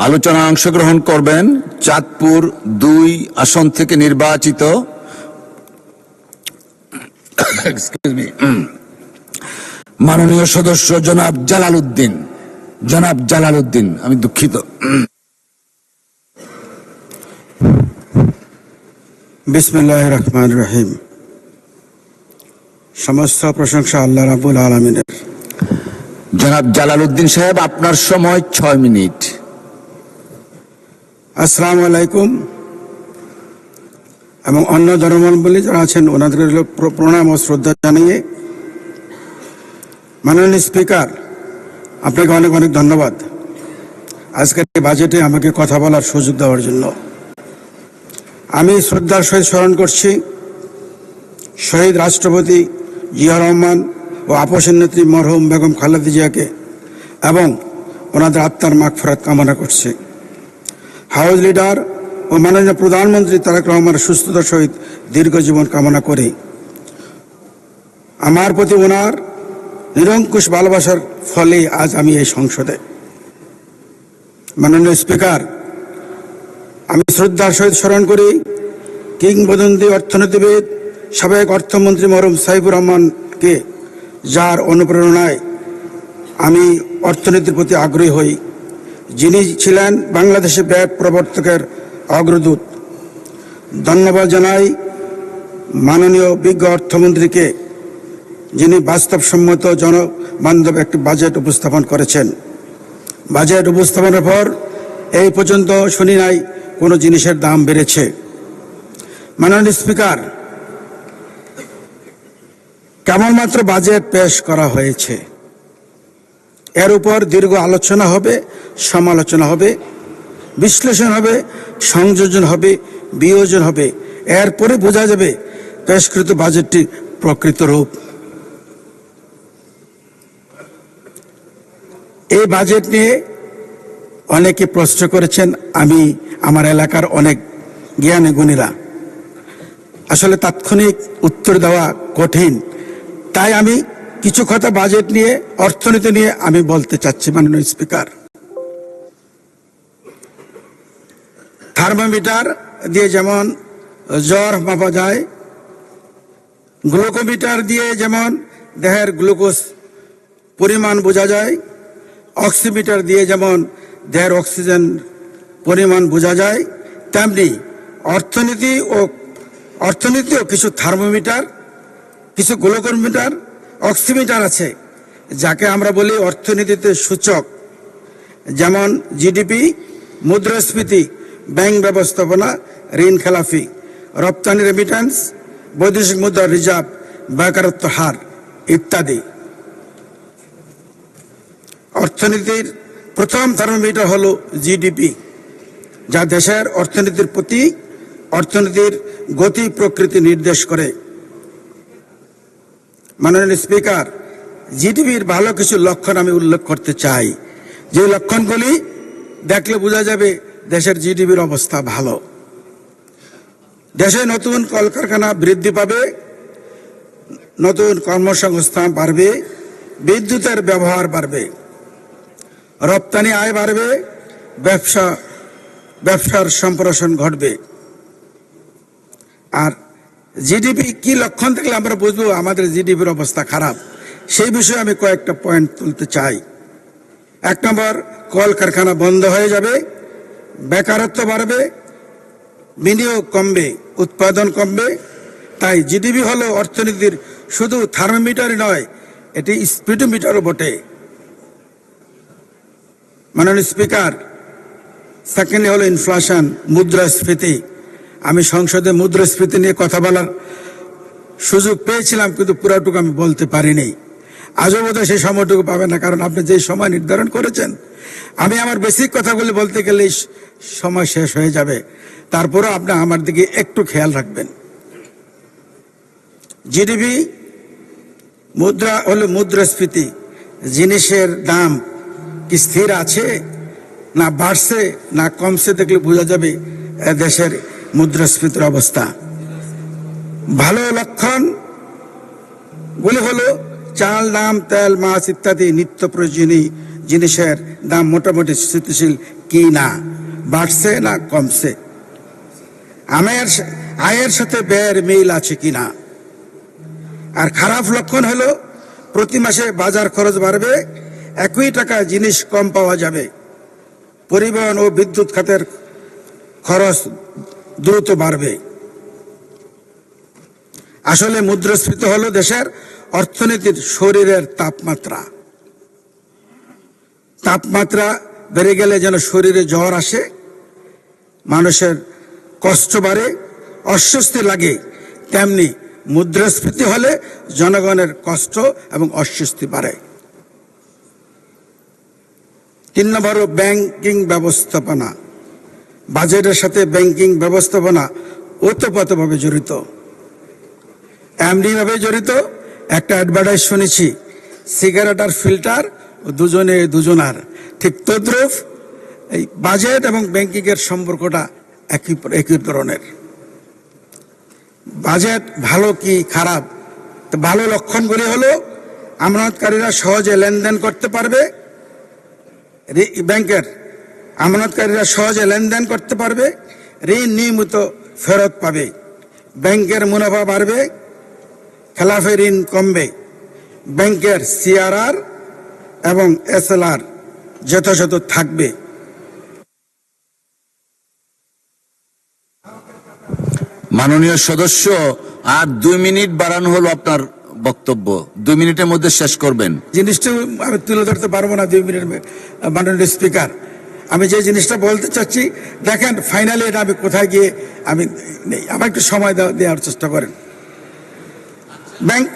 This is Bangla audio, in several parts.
আলোচনায় অংশগ্রহণ করবেন চাঁদপুর ২ আসন থেকে নির্বাচিত মাননীয় সদস্য জনাব জালাল উদ্দিন। আমি দুঃখিত। বিসমিল্লাহির রহমানির রহিম। সমস্ত প্রশংসা আল্লাহ রাব্বুল আলামিনের। জনাব জালাল উদ্দিন সাহেব, আপনার সময় ৬ মিনিট। আসসালামু আলাইকুম। এবং অন্য ধর্মাবলম্বী যারা আছেন ওনাদের প্রণাম ও শ্রদ্ধা জানিয়ে, মাননীয় স্পিকার, আপনাকে অনেক অনেক ধন্যবাদ আজকের এই বাজেটে আমাকে কথা বলার সুযোগ দেওয়ার জন্য। আমি শ্রদ্ধার সহিত স্মরণ করছি শহীদ রাষ্ট্রপতি জিয়া রহমান ও আপসের নেত্রী মরহুম বেগম খালেদা জিয়াকে এবং ওনাদের আত্মার মাগফিরাত কামনা করছি। হাউস লিডার ও মাননীয় প্রধানমন্ত্রী তারেক রহমানের সুস্থতার সহিত দীর্ঘ জীবন কামনা করি। আমার প্রতি ওনার নিরঙ্কুশ ভালোবাসার ফলে আজ আমি এই সংসদে। মাননীয় স্পিকার, আমি শ্রদ্ধার সহিত স্মরণ করি কিংবদন্তি অর্থনীতিবিদ সাবেক অর্থমন্ত্রী মরহুম সাইফুর রহমানকে, যার অনুপ্রেরণায় আমি অর্থনীতির প্রতি আগ্রহী হই। যিনি ছিলেন বাংলাদেশে ব্যয় প্রবর্তকের অগ্রদূত। ধন্যবাদ জানাই মাননীয় বিজ্ঞ অর্থমন্ত্রীকে, যিনি বাস্তবসম্মত জনবান্ধব একটি বাজেট উপস্থাপন করেছেন। বাজেট উপস্থাপনের পর এই পর্যন্ত শুনি নাই কোনো জিনিসের দাম বেড়েছে। মাননীয় স্পিকার, কেবলমাত্র বাজেট পেশ করা হয়েছে, এর উপর দীর্ঘ আলোচনা হবে, সমালোচনা হবে, বিশ্লেষণ হবে, সংযোজন হবে, বিয়োজন হবে। এরপরে বোঝা যাবে পেশকৃত বাজেটটি প্রকৃত রূপ। এই বাজেট নিয়ে অনেকে প্রশ্ন করেছেন। আমি আমার এলাকার অনেক জ্ঞানী গুণীরা, আসলে তাৎক্ষণিক উত্তর দেওয়া কঠিন, তাই আমি কিছু কথা বাজেট নিয়ে, অর্থনীতি নিয়ে আমি বলতে চাচ্ছি। মাননীয় স্পিকার, থার্মোমিটার দিয়ে যেমন জ্বর মাপা যায়, গ্লুকোমিটার দিয়ে যেমন দেহের গ্লুকোজ পরিমাণ বোঝা যায়, অক্সিমিটার দিয়ে যেমন দেহের অক্সিজেন পরিমাণ বোঝা যায়, তেমনি অর্থনীতিও কিছু থার্মোমিটার, কিছু গ্লুকোমিটার, অক্সিমিটার আছে, যাকে আমরা বলি অর্থনীতিতে সূচক। যেমন জিডিপি, মুদ্রাস্ফীতি, ব্যাংক ব্যবস্থাপনা, ঋণ খেলাফি, রপ্তানি রেমিটেন্স, বৈদেশিক মুদ্রা রিজার্ভ, বেকারত্ব হার ইত্যাদি। অর্থনীতির প্রথম থার্মোমিটার হলো জিডিপি, যা দেশের অর্থনীতির গতি প্রকৃতি নির্দেশ করে। মাননীয় স্পিকার, জিডিপির ভালো কিছু লক্ষণ আমি উল্লেখ করতে চাই, যে লক্ষণগুলি দেখলে বোঝা যাবে দেশের জিডিপির অবস্থা ভালো। দেশে নতুন কলকারখানা বৃদ্ধি পাবে, নতুন কর্মসংস্থান বাড়বে, বিদ্যুতের ব্যবহার বাড়বে, রপ্তানি আয় বাড়বে, ব্যবসার সম্প্রসারণ ঘটবে। আর জিডিপি কি লক্ষণ থাকলে আমরা বুঝবো আমাদের জিডিপির অবস্থা খারাপ, সেই বিষয়ে আমি কয়েকটা পয়েন্ট তুলতে চাই। ১ নম্বর, কলকারখানা বন্ধ হয়ে যাবে, বেকারত্ব বাড়বে, বিনিয়োগ কমবে, উৎপাদন কমবে। তাই জিডিপি হলো অর্থনীতির শুধু থার্মোমিটারই নয়, এটি স্পিডোমিটারও বটে। মাননীয় স্পিকার, সেকেন্ডলি হলো ইনফ্লেশন, মুদ্রাস্ফীতি। আমি সংসদে মুদ্রাস্ফীতি নিয়ে কথা বলার সুযোগ পেয়েছিলাম, কিন্তু পুরাটুকু আমি বলতে পারিনি। আজও বোধহয় সেই সময়টুকু পাবেন না, কারণ আপনি যে সময় নির্ধারণ করেছেন, আমি আমার বেসিক কথাগুলি বলতে গেলেই সময় শেষ হয়ে যাবে। তারপরেও আপনি আমার দিকে একটু খেয়াল রাখবেন। জিডিপি হলো মুদ্রাস্ফীতি, জিনিসের দাম কি স্থির আছে না বাড়ছে না কমছে, দেখলে বোঝা যাবে দেশের মুদ্রাস্ফীতির অবস্থা। ভালো লক্ষণ গুলি হলো চাল, ডাল, তেল, মাছ ইত্যাদি নিত্য প্রয়োজনীয় জিনিসের দাম মোটামুটি স্থিতিশীল কি না, বাড়ছে না কমছে, আয়ের সাথে ব্যয়ের মিল আছে কিনা। আর খারাপ লক্ষণ হলো প্রতি মাসে বাজার খরচ বাড়বে, একই টাকায় জিনিস কম পাওয়া যাবে, পরিবহন ও বিদ্যুৎ খাতের খরচ দ্রুত বাড়বে। আসলে মুদ্রাস্ফীতি হলো দেশের অর্থনীতির শরীরের তাপমাত্রা। তাপমাত্রা বেড়ে গেলে যেন শরীরে জ্বর আসে, মানুষের কষ্ট বাড়ে, অস্বস্তি লাগে, তেমনি মুদ্রাস্ফীতি হলে জনগণের কষ্ট এবং অস্বস্তি বাড়ে। 3 নম্বর ব্যাংকিং ব্যবস্থাপনা। বাজেটের সাথে ব্যাংকিং ব্যবস্থাপনা ওতপ্রোতভাবে জড়িত, এমনিভাবে জড়িত। একটা অ্যাডভার্টাইজ শুনেছি, সিগারেট আর ফিল্টার দুজনে দুজনার, ঠিক তদ্রূপ এই বাজেট এবং ব্যাংকিং এর সম্পর্কটা একই ধরনের। বাজেট ভালো কি খারাপ, তো ভালো লক্ষণগুলি হলো আমানতকারীরা সহজে লেনদেন করতে পারবে, ব্যাংকের আমানতকারীরা সহজে লেনদেন করতে পারবে, ঋণ নিয়মিত ফেরত পাবে, ব্যাংকের মুনাফা বাড়বে, খেলাফি ঋণ কমবে, ব্যাংকের সিআরআর এবং এসএলআর যথাযথ থাকবে। মাননীয় সদস্য, আর 2 মিনিট বাড়ানো হলো আপনার বক্তব্য, 2 মিনিটের মধ্যে শেষ করবেন। জিনিসটা আমি তুলে ধরতে পারবো না 2 মিনিট। মাননীয় স্পিকার, আমি যে জিনিসটা বলতে চাচ্ছি, দেখেন ফাইনালি এটা আমি কোথায় গিয়ে আমি নেই, আমার একটু সময় দেওয়ার চেষ্টা করেন। ব্যাংক,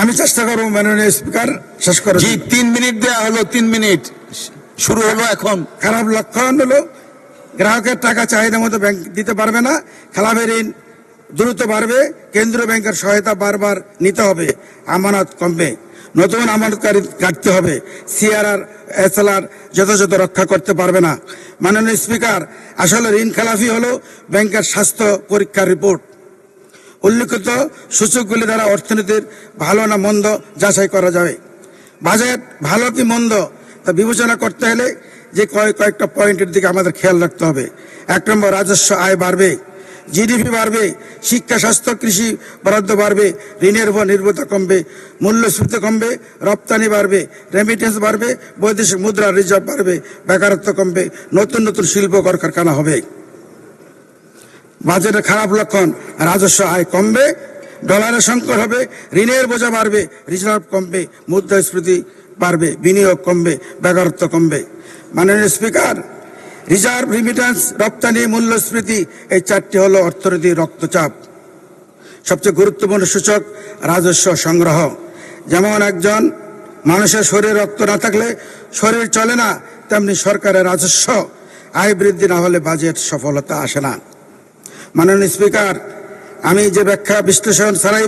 আমি চেষ্টা করবো মাননীয় স্পিকার শেষ করে। জি, 3 মিনিট দেওয়া হলো, 3 মিনিট শুরু হলো এখন। খারাপ লক্ষণ হলো গ্রাহকের টাকা চাহিদা মতো ব্যাংক দিতে পারবে না, খেলাফি ঋণ দ্রুত বাড়বে, কেন্দ্রীয় ব্যাংকের সহায়তা বারবার নিতে হবে, আমানত কমবে, নতুন আমানতকারী কাটতে হবে, সিআরআর এসএলআর যথাযথ রক্ষা করতে পারবে না। মাননীয় স্পিকার, আসলে ঋণ খেলাফি হলো ব্যাংকের স্বাস্থ্য পরীক্ষার রিপোর্ট। উল্লিখিত সূচকগুলি দ্বারা অর্থনীতির ভালো না মন্দ যাচাই করা যাবে। বাজেট ভালো কি মন্দ তা বিবেচনা করতে হলে যে কয়েকটা পয়েন্টের দিকে আমাদের খেয়াল রাখতে হবে। 1 নম্বর, রাজস্ব আয় বাড়বে, জিডিপি বাড়বে, শিক্ষা, স্বাস্থ্য, কৃষি বরাদ্দ বাড়বে, ঋণের উপর নির্ভরতা কমবে, মূল্যস্ফীতি কমবে, রপ্তানি বাড়বে, রেমিটেন্স বাড়বে, বৈদেশিক মুদ্রা রিজার্ভ বাড়বে, বেকারত্ব কমবে, নতুন নতুন শিল্প কলকারখানা হবে। বাজেটের খারাপ লক্ষণ, রাজস্ব আয় কমবে, ডলারের সংকট হবে, ঋণের বোঝা বাড়বে, রিজার্ভ কমবে, মুদ্রাস্ফীতি বাড়বে, বিনিয়োগ কমবে, বেকারত্ব কমবে। মাননীয় স্পিকার, রিজার্ভ, রিমিটেন্স, রপ্তানি, মূল্যস্ফীতি, এই 4টি হলো অর্থনীতির রক্তচাপ। সবচেয়ে গুরুত্বপূর্ণ সূচক রাজস্ব সংগ্রহ। যেমন একজন মানুষের শরীরে রক্ত না থাকলে শরীর চলে না, তেমনি সরকারের রাজস্ব আয় বৃদ্ধি না হলে বাজেট সফলতা আসে না। মাননীয় স্পিকার, আমি যে ব্যাখ্যা বিশ্লেষণ ছাড়াই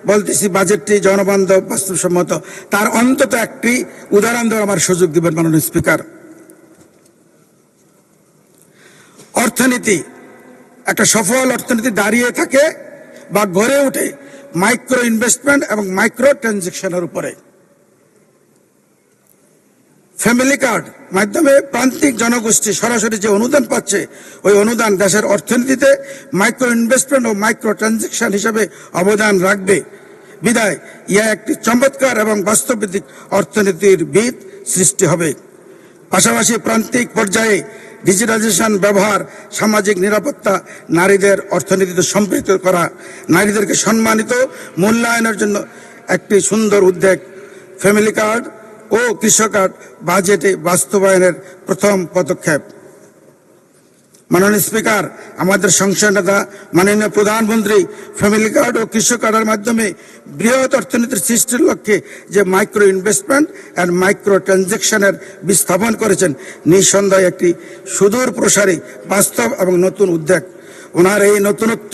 বলতেছি বাজেটটি জনবান্ধব, বাস্তবসম্মত, তার অন্তত একটি উদাহরণ দেওয়ার আমার সুযোগ দিবেন মাননীয় স্পিকার। অর্থনীতি, একটা সফল অর্থনীতি দাঁড়িয়ে থাকে বা গড়ে ওঠে মাইক্রো ইনভেস্টমেন্ট এবং মাইক্রো ট্রানজেকশনের উপরে। ফ্যামিলি কার্ড মাধ্যমে প্রান্তিক জনগোষ্ঠী সরাসরি যে অনুদান পাচ্ছে, ওই অনুদান দেশের অর্থনীতিতে মাইক্রো ইনভেস্টমেন্ট ও মাইক্রো ট্রানজেকশন হিসাবে অবদান রাখবে। বিদায় ইহা একটি চমৎকার এবং বাস্তবভিত্তিক অর্থনীতির ভিত সৃষ্টি হবে। পাশাপাশি প্রান্তিক পর্যায়ে ডিজিটাইজেশন ব্যবহার, সামাজিক নিরাপত্তা, নারীদের অর্থনীতিতে সম্পৃক্ত করা, নারীদেরকে সম্মানিত মূল্যায়নের জন্য একটি সুন্দর উদ্যোগ ফ্যামিলি কার্ড ও কৃষক কার্ড বাজেটে বাস্তবায়নের প্রথম পদক্ষেপ। মাননীয় স্পিকার, আমাদের সংসদ নেতা মাননীয় প্রধানমন্ত্রী ফ্যামিলি কার্ড ও কৃষক কার্ডের মাধ্যমে বৃহৎ অর্থনীতির সৃষ্টির লক্ষ্যে যে মাইক্রো ইনভেস্টমেন্ট অ্যান্ড মাইক্রো ট্রানজেকশনের বিস্থাপন করেছেন, নিঃসন্দেহে একটি সুদূর প্রসারী, বাস্তব এবং নতুন উদ্যোগ। ওনার এই নতুনত্ব,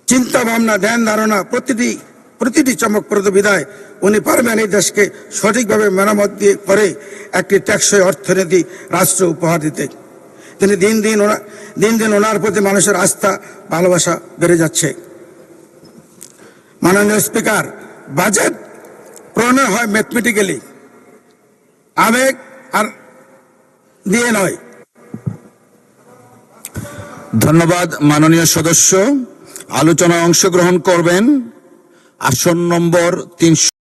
চিন্তা ভাবনা, ধ্যান ধারণা প্রতিটি চমকপ্রদ বিদায় উনি পারবেন এই দেশকে সঠিকভাবে মেরামত করে একটি টেকসই অর্থনীতি রাষ্ট্র উপহার দিতে। তিনি দিন দিন ওনার প্রতি মানুষের আস্থা, ভালোবাসা বেড়ে যাচ্ছে। মাননীয় স্পিকার, বাজেট প্রণয়ন হয় ম্যাথমেটিক্যালি, আবেগ আর দিয়ে নয়। ধন্যবাদ মাননীয় সদস্য। আলোচনায় অংশগ্রহণ করবেন আসন নম্বর 300।